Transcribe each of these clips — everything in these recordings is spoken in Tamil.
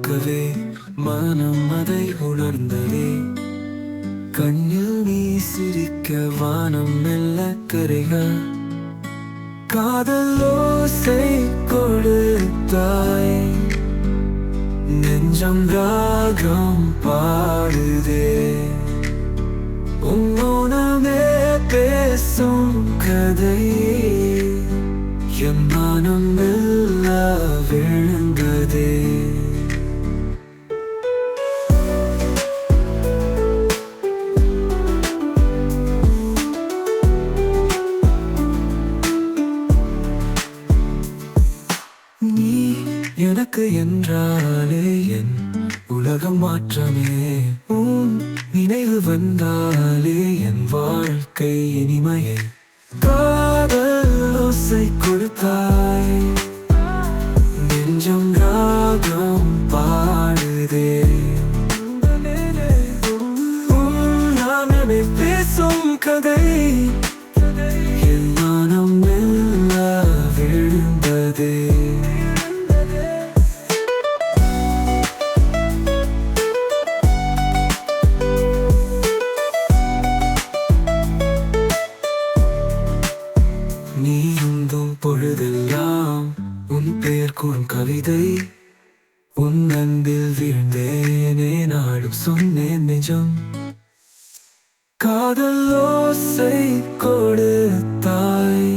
பார்க்கவே மனம் அதை உணர்ந்ததே. கண்ணில் நீ சிரிக்க வானம் மெல்ல கரைக. காதல் ஓசை கொடுத்தாய், நெஞ்சம் ராகம் பாடுதே. உன் மௌனமே பேசும் கதை, என் மனம் மெல்ல விழுந்ததே. நீ எனக்கு என்றாலே என் உலகம் மாற்றமே. உன் நினைவு வந்தாலே என் வாழ்க்கை இனிமையே. காதல் ஓசை கொடுத்தாய், நெஞ்சம் ராகம் பாடுதே. நாமே பேசும் கதை, என் மனம் மெல்ல விழுந்ததே. நீ உந்தும் பொழுதெல்லாம் உன் பெயர் கூறும் கவிதை. உன் அன்பில் வீழ்ந்தேனே, நாடும் சொன்னேன் நிஜம். காதல் ஓசை கொடுத்தாய்,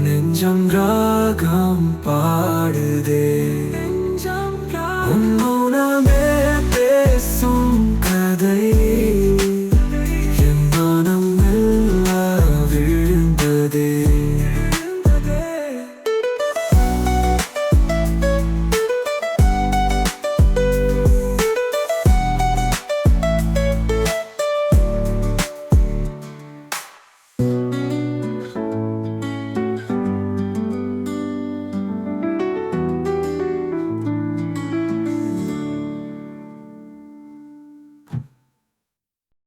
நெஞ்சம் ராகம் பாடுதே.